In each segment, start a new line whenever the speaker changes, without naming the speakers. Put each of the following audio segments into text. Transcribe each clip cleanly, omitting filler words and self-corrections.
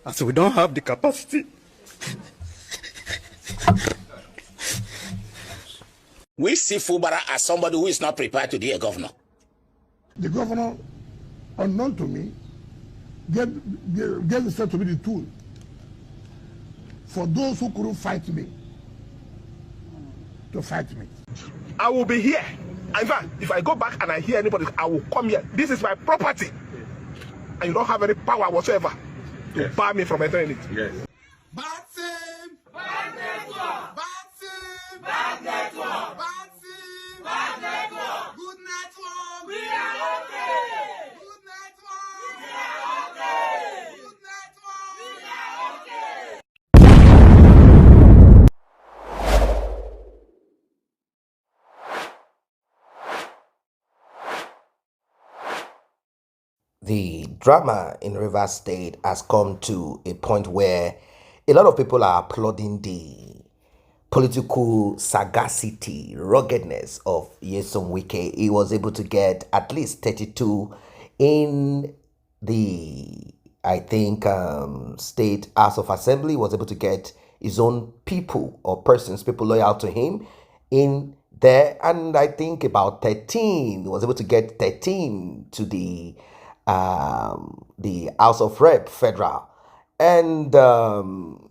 As we don't have the capacity.
We see Fubara as somebody who is not prepared to be a governor.
The governor, unknown to me, gave himself to be the tool for those who couldn't fight me to fight me.
I will be here. In fact, if I go back and I hear anybody, I will come here. This is my property. And you don't have any power whatsoever to bar me from entering it.
Yes.
Bad team! Bad network! Bad team! Bad network! Bad team! Bad network! Good network! We are okay! Good network! We are okay! Good network! We are okay!
The drama in Rivers State has come to a point where a lot of people are applauding the political sagacity, ruggedness of Nyesom Wike. He was able to get at least 32 in the, I think, State House of Assembly. He was able to get his own people or persons, people loyal to him in there. And I think about 13, he was able to get 13 to the House of Rep Federal. And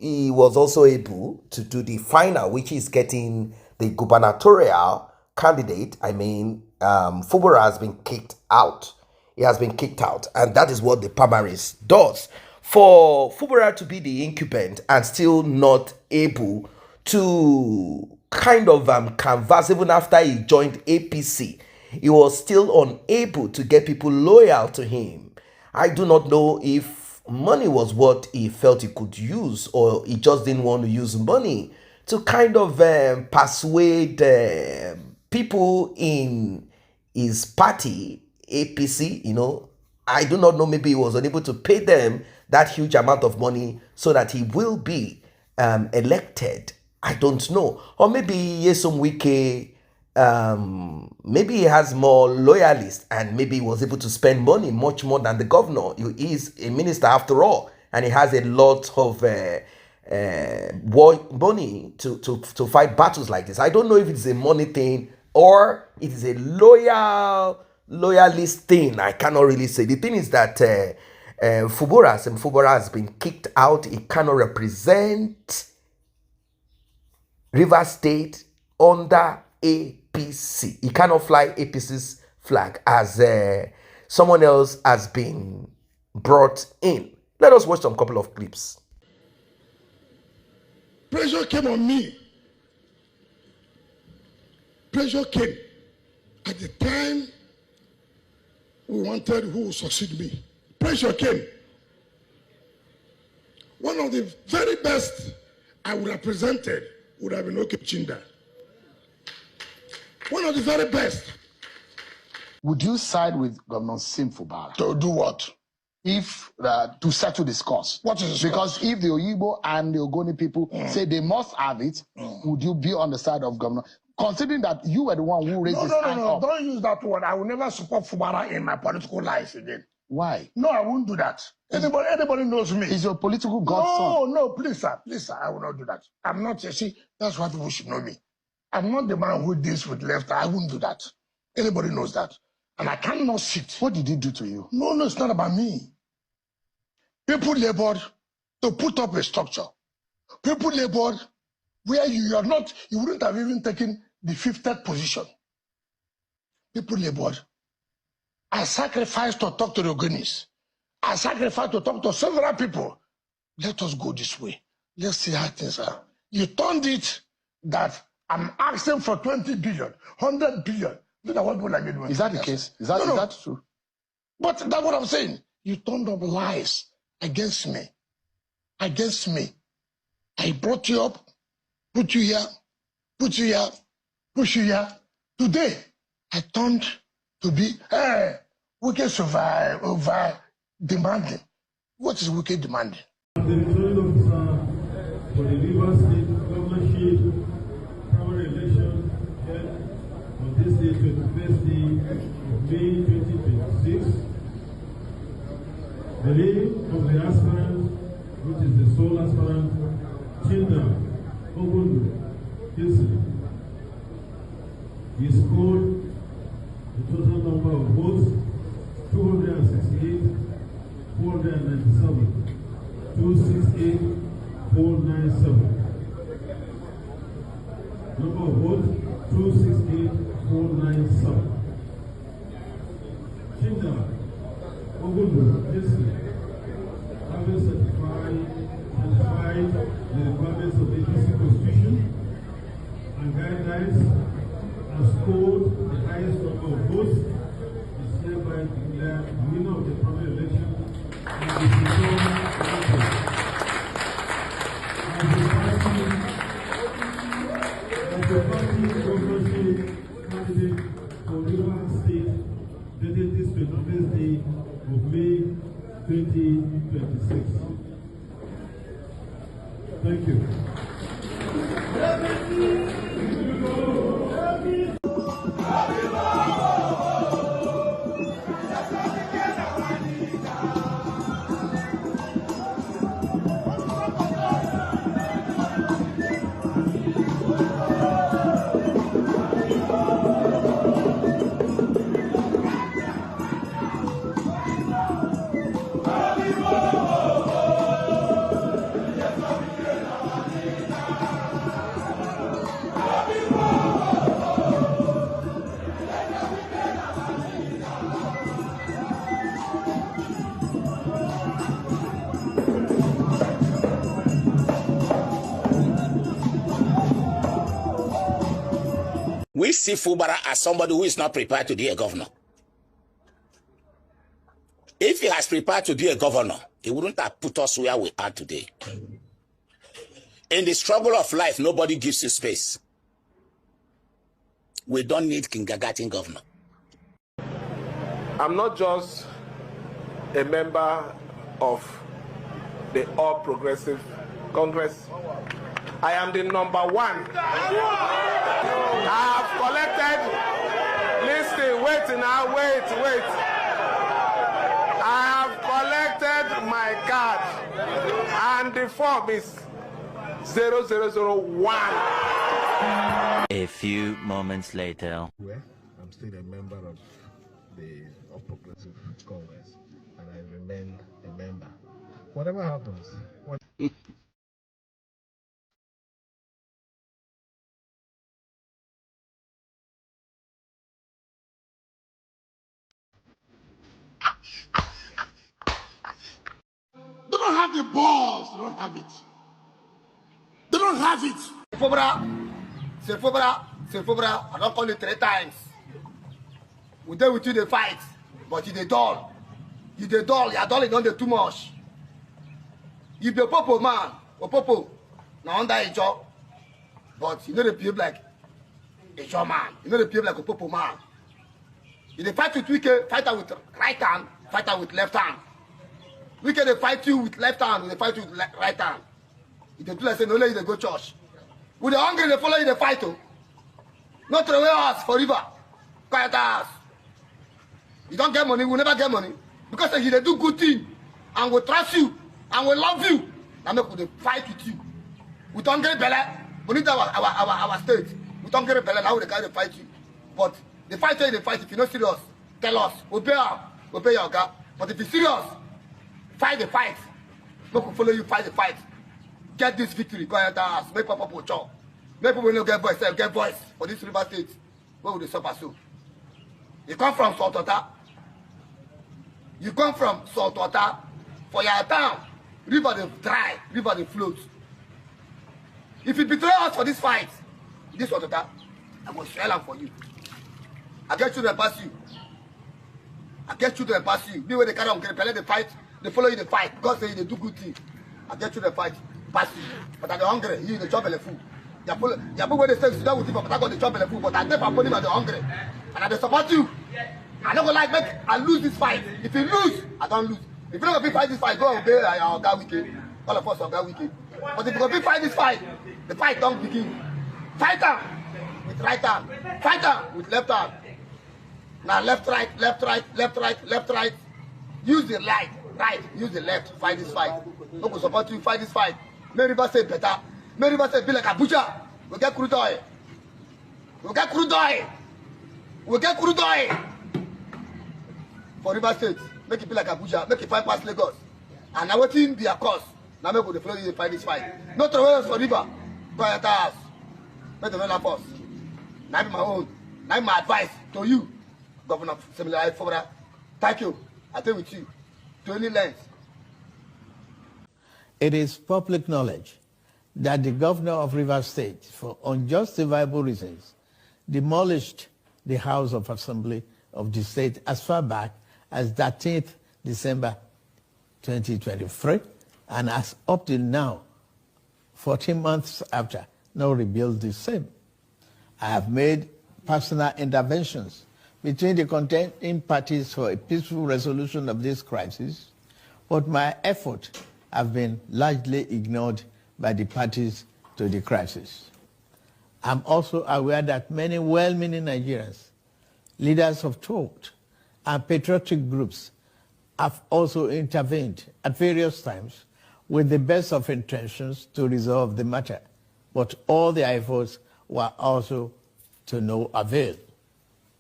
he was also able to do the final, which is getting the gubernatorial candidate. I mean, Fubura has been kicked out. He has been kicked out. And that is what the primaries does. For Fubura to be the incumbent and still not able to kind of canvass, even after he joined APC, he was still unable to get people loyal to him. I do not know if money was what he felt he could use, or he just didn't want to use money to kind of persuade people in his party, APC, you know. I do not know, maybe he was unable to pay them that huge amount of money so that he will be elected. I don't know. Or maybe Nyesom Wike, maybe he has more loyalists and maybe he was able to spend money much more than the governor. He is a minister after all, and he has a lot of money to fight battles like this. I don't know if it's a money thing or it is a loyalist thing. I cannot really say. The thing is that Fubara has been kicked out. He cannot represent Rivers State under APC. He cannot fly APC's flag as someone else has been brought in. Let us watch some couple of clips.
Pressure came on me. Pressure came at the time we wanted who would succeed me. Pressure came. One of the very best I would have presented would have been Okechinda. One of the very best.
Would you side with Governor Sim Fubara?
To do what?
If to settle this cause.
What is this
Because
cause?
if the Oyibo and the Ogoni people say they must have it, would you be on the side of Governor? Considering that you were the one who raised his hand up.
Don't use that word. I will never support Fubara in my political life again.
Why?
No, I won't do that. Anybody knows me.
Is your political godson?
No, please, sir. Please, sir. I will not do that. I'm not, you see, that's why people should know me. I'm not the man who deals with left. I wouldn't do that. Anybody knows that. And I cannot sit.
What did he do to you?
No, it's not about me. People labored to put up a structure. People labored where you wouldn't have even taken the 50th position. People labored. I sacrificed to talk to the Ogonis. I sacrificed to talk to several people. Let us go this way. Let's see how things are. You turned it that I'm asking for 20 billion, 100 billion. Look at what people like doing.
Is that the case? Is that true?
But that's what I'm saying. You turned up lies against me. Against me. I brought you up, put you here, put you here, push you here. Today, I turned to be, we can survive over demanding. What is wicked demanding?
The returning officer for the Rivers State governorship primary election held on this day, 21st day of May 2026. The name of the aspirant who aspirant Chinda Ogundu Kissi. He scored the total number of votes 268, 497, 268, 497. Number of votes 268, 497. Chinda Ogundu Kissi, having certified the requirements of the APC Constitution and guidelines, has scored the highest number of votes, is hereby declared winner of the primary election and is returned elected. As the party governorship candidate for Rivers State, dated this 21st day of May 2026. Thank you.
We see Fubara as somebody who is not prepared to be a governor. If he has prepared to be a governor, he wouldn't have put us where we are today. In the struggle of life, nobody gives you space. We don't need kindergarten governor.
I'm not just a member of the All Progressive Congress. I am the number one. I have collected, listen, wait now, wait. I have collected my card and the form is 0001.
A few moments later.
I'm still a member of the All Progressive Congress and I remain a member. Whatever happens.
They don't have the balls. They don't have it. They don't have it.
Fubara, I don't call you 3 times. We deal with you the fight, but you the dull. You the dull, you are dull, you don't do too much. You be a popo man, or popo, now under a job. But you know the behave like a job man. You know the behave like a popo man. You dey fight with Wike, fight her with right hand, fight her with left hand. Wike they fight you with left hand, they fight you with right hand. You dey do like say no let you dey go church. With the hungry they follow you dey fight oh. Not throw away us for river. Quiet ass. You don't get money, we never get money. Because you dey do good thing and we trust you and we love you. Now make we dey fight with you. We don't get belly. We need our state. We don't get belly now we dey fight you. But the fight they fight, if you're not serious, tell us. We'll pay your guy. But if you're serious, fight the fight. Make we follow you, fight the fight. Get this victory, go ahead and ask. Make Papa Pocho. Make people no get voice, get voice for this river state. Where would they suffer so? You come from Saltota. You come from Saltota. For your town, river they dry, river they float. If you betray us for this fight, this Saltota, I will sell them for you. I get children pass you. I get children pass you. Be where they carry on, they fight, they follow you, they fight. God say they do good things. I get children fight, pass you. But I'm hungry, you the chop and the food. You put where they say sit down with you, but I got the chop and the food. But I never put him at the hungry. And I support you. I don't go like make I lose this fight. If you lose, I don't lose. If you don't go fight this fight, go obey our guy Wike. All of us are guy Wike. But if you go fight this fight, the fight don't begin. Fight her with right hand. Fight her with left hand. Now left, right. Use the right. Use the left. Fight this fight. No go support you. Fight this fight. Make River State better. Make River State be like Abuja. We get crude oil. We get crude oil. We get crude oil. For River State, make it be like Abuja. Make it fight past Lagos. And now waiting be a cause. Now make the flow fight this fight. Not throw us for river. Go at us. Make the run us. Now my own. Now my advice to you, Governor Simi Fubara. Thank you. I stay with you. To any length.
It is public knowledge that the governor of Rivers State, for unjustifiable reasons, demolished the House of Assembly of the state as far back as 13th December 2023, and as up till now, 14 months after, now rebuilt the same. I have made personal interventions between the contending parties for a peaceful resolution of this crisis, but my efforts have been largely ignored by the parties to the crisis. I'm also aware that many well-meaning Nigerians, leaders of thought, and patriotic groups have also intervened at various times with the best of intentions to resolve the matter, but all their efforts were also to no avail.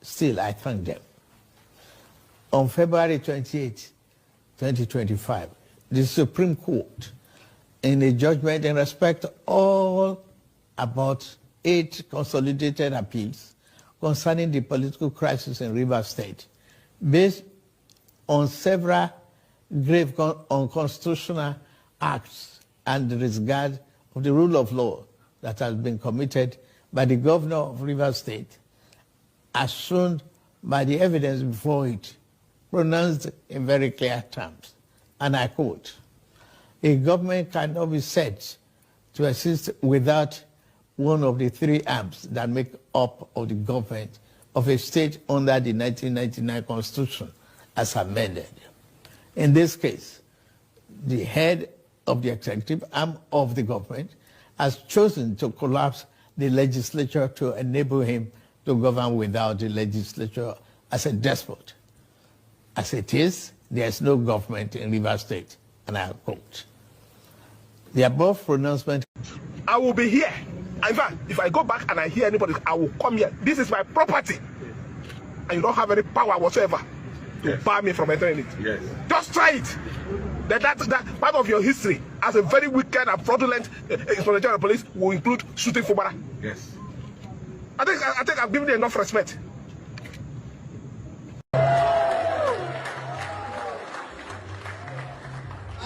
Still, I thank them. On February 28, 2025, the Supreme Court, in a judgment in respect to all about 8 consolidated appeals concerning the political crisis in Rivers State, based on several grave unconstitutional acts and the disregard of the rule of law that has been committed by the governor of Rivers State, as shown by the evidence before it, pronounced in very clear terms. And I quote, "A government cannot be said to exist without one of the 3 arms that make up of the government of a state under the 1999 Constitution as amended. In this case, the head of the executive arm of the government has chosen to collapse the legislature to enable him to govern without the legislature as a despot. As it is, there is no government in Rivers State," and I quote. The above pronouncement.
I will be here. In fact, if I go back and I hear anybody, I will come here. This is my property. And you don't have any power whatsoever to bar me from entering it. Yes. Just try it. That part of your history as a very wicked and fraudulent Inspector General of Police will include shooting Fubara. Yes. I think I've given you enough respect.
I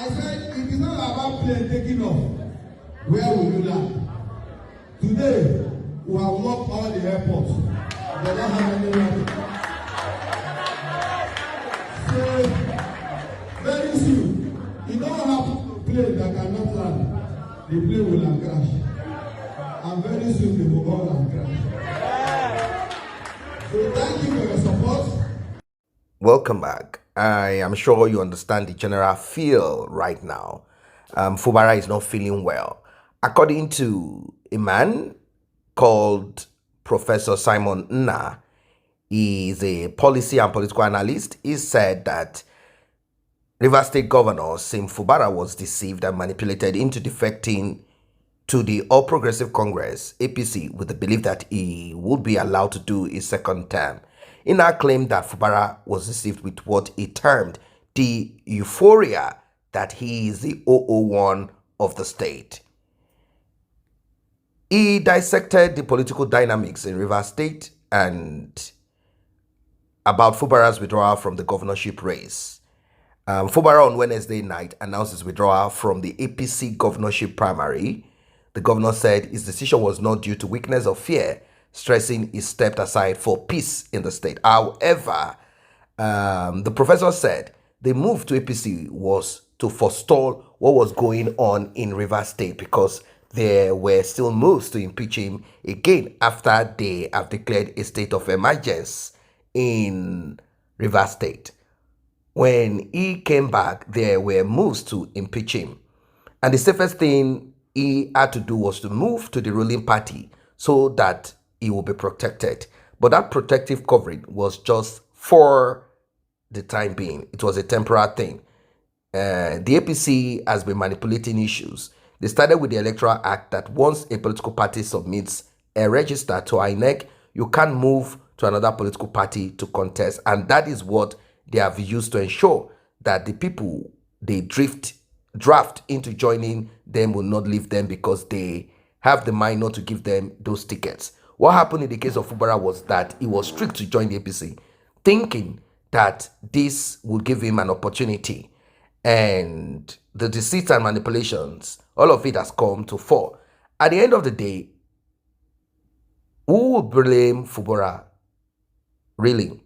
said, it is not about plane taking off. Where will you land? Today, we have locked all the airports. They don't have any land. So, very soon, you don't have a plane that cannot land. The plane will land crash. And very soon, they will all land crash. So, thank you for your support.
Welcome back. I am sure you understand the general feel right now. Fubara is not feeling well. According to a man called Professor Simon Nna, he is a policy and political analyst. He said that Rivers State Governor Sim Fubara was deceived and manipulated into defecting to the All Progressive Congress, APC, with the belief that he would be allowed to do his second term. He now claimed that Fubara was deceived with what he termed the euphoria that he is the 001 of the state. He dissected the political dynamics in Rivers State and about Fubara's withdrawal from the governorship race. Fubara on Wednesday night announced his withdrawal from the APC governorship primary. The governor said his decision was not due to weakness or fear, stressing he stepped aside for peace in the state. However, the professor said the move to APC was to forestall what was going on in Rivers State because there were still moves to impeach him again after they have declared a state of emergency in Rivers State. When he came back, there were moves to impeach him. And the safest thing he had to do was to move to the ruling party so that he will be protected. But that protective covering was just for the time being. It was a temporary thing. The APC has been manipulating issues. They started with the Electoral Act that once a political party submits a register to INEC, you can't move to another political party to contest. And that is what they have used to ensure that the people they draft into joining them will not leave them because they have the mind not to give them those tickets. What happened in the case of Fubara was that he was strict to join the APC, thinking that this would give him an opportunity. And the deceit and manipulations, all of it has come to fall. At the end of the day, who will blame Fubara? Really?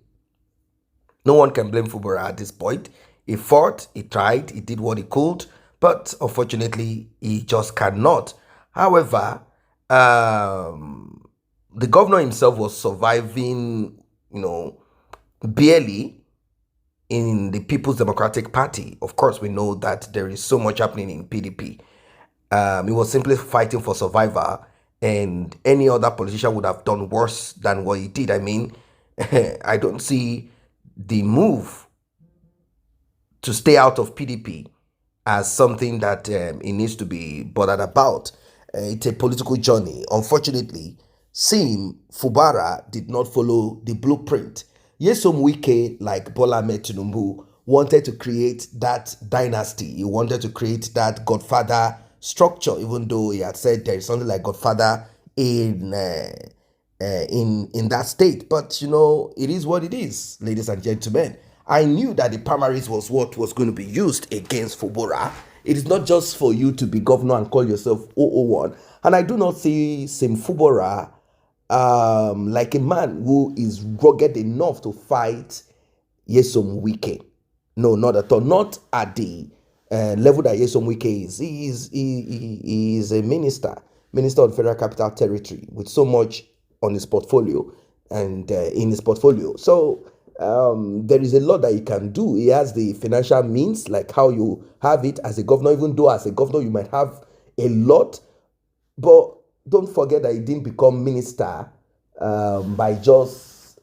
No one can blame Fubara at this point. He fought, he tried, he did what he could, but unfortunately, he just cannot. However, the governor himself was surviving, barely in the People's Democratic Party. Of course, we know that there is so much happening in PDP. He was simply fighting for survival, and any other politician would have done worse than what he did. I mean, I don't see the move to stay out of PDP as something that it needs to be bothered about. It's a political journey. Unfortunately, Simi Fubara did not follow the blueprint. Nyesom Wike, like Bola Ahmed Tinubu, wanted to create that dynasty. He wanted to create that godfather structure, even though he had said there is something like godfather in that state. But it is what it is, ladies and gentlemen. I knew that the primaries was what was going to be used against Fubara. It is not just for you to be governor and call yourself 001. And I do not see Simi Fubara like a man who is rugged enough to fight Nyesom Wike. No, not at all. Not at the level that Nyesom Wike is. He is a minister of the Federal Capital Territory with so much on his portfolio and in his portfolio. So there is a lot that he can do. He has the financial means, like how you have it as a governor, even though as a governor you might have a lot. But don't forget that he didn't become minister by just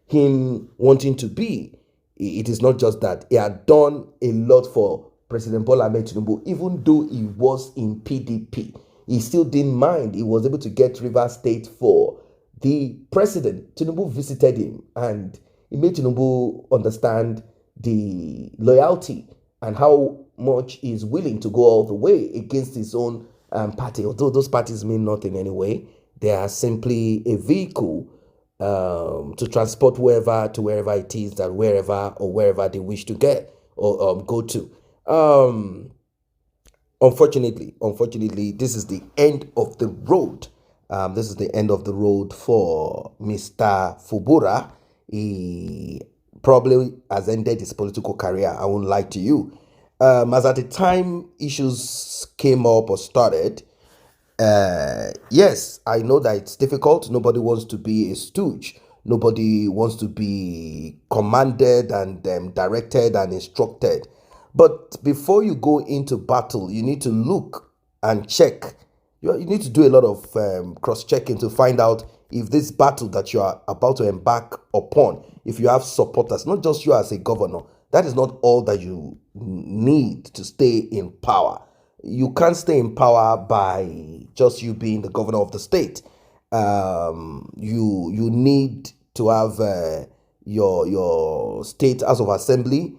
him wanting to be. It is not just that. He had done a lot for President Bola Ahmed Tinubu, even though he was in PDP. He still didn't mind. He was able to get Rivers State for the president. Tinubu visited him and he made Tinubu understand the loyalty and how much he's willing to go all the way against his own party. Although those parties mean nothing anyway, they are simply a vehicle to transport whoever to wherever it is that wherever they wish to get or go to. Unfortunately, this is the end of the road. This is the end of the road for Mr. Fubura. He probably has ended his political career. I won't lie to you. As at the time issues came up or started, yes, I know that it's difficult. Nobody wants to be a stooge. Nobody wants to be commanded and directed and instructed. But before you go into battle, you need to look and check. You need to do a lot of cross-checking to find out if this battle that you are about to embark upon, if you have supporters, not just you as a governor. That is not all that you need to stay in power. You can't stay in power by just you being the governor of the state. You need to have your state House of Assembly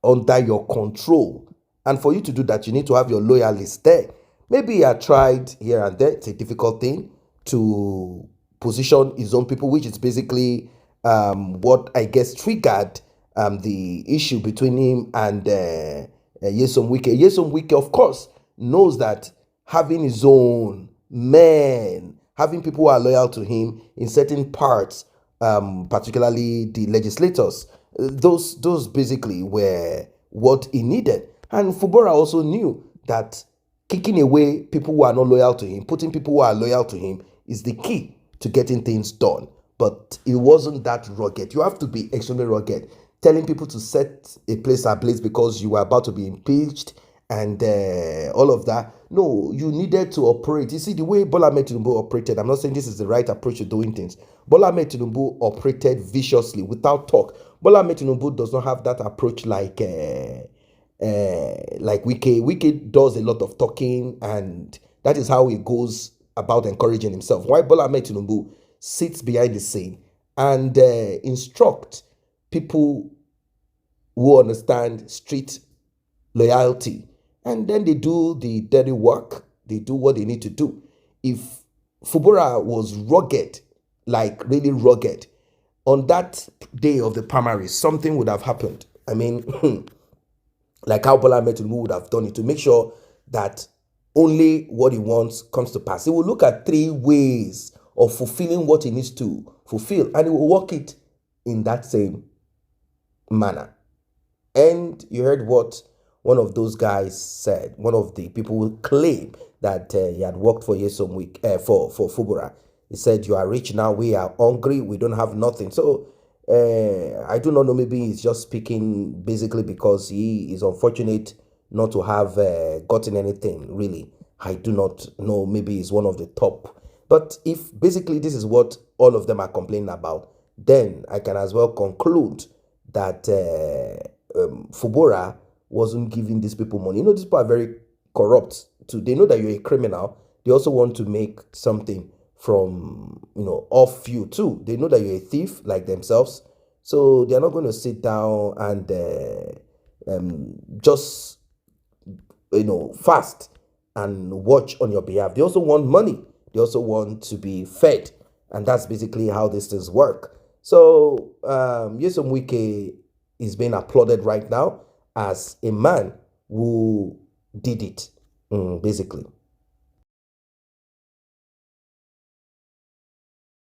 under your control. And for you to do that, you need to have your loyalists there. Maybe I tried here and there. It's a difficult thing to position his own people, which is basically what I guess triggered the issue between him and Nyesom Wike. Nyesom Wike, of course, knows that having his own men, having people who are loyal to him in certain parts, particularly the legislators, those basically were what he needed. And Fubara also knew that kicking away people who are not loyal to him, putting people who are loyal to him is the key to getting things done. But it wasn't that rugged. You have to be extremely rugged. Telling people to set a place ablaze because you were about to be impeached and all of that. No, you needed to operate. You see, the way Bola Ahmed Tinubu operated, I'm not saying this is the right approach to doing things. Bola Ahmed Tinubu operated viciously without talk. Bola Ahmed Tinubu does not have that approach like like Wike does a lot of talking, and that is how he goes about encouraging himself. Why Bola Ahmed Tinubu sits behind the scene and instruct people who understand street loyalty, and then they do the dirty work. They do what they need to do. If Fubura was rugged, like really rugged, on that day of the primaries, something would have happened. I mean, like how Bola Ahmed Tinubu would have done it to make sure that only what he wants comes to pass. He will look at 3 ways of fulfilling what he needs to fulfill, and he will work it in that same manner. And you heard what one of those guys said. One of the people who claim that he had worked for Nyesom Wike, for Fubura. He said, "You are rich now. We are hungry. We don't have nothing." So I do not know. Maybe he's just speaking basically because he is unfortunate not to have gotten anything. Really, I do not know. Maybe he's one of the top. But if basically this is what all of them are complaining about, then I can as well conclude that Fubura wasn't giving these people money. You know, these people are very corrupt too. They know that you're a criminal. They also want to make something from, you know, off you too. They know that you're a thief like themselves. So they're not going to sit down and just, you know, fast and watch on your behalf. They also want money. They also want to be fed. And that's basically how these things work. So Nyesom Wike is being applauded right now as a man who did it, basically.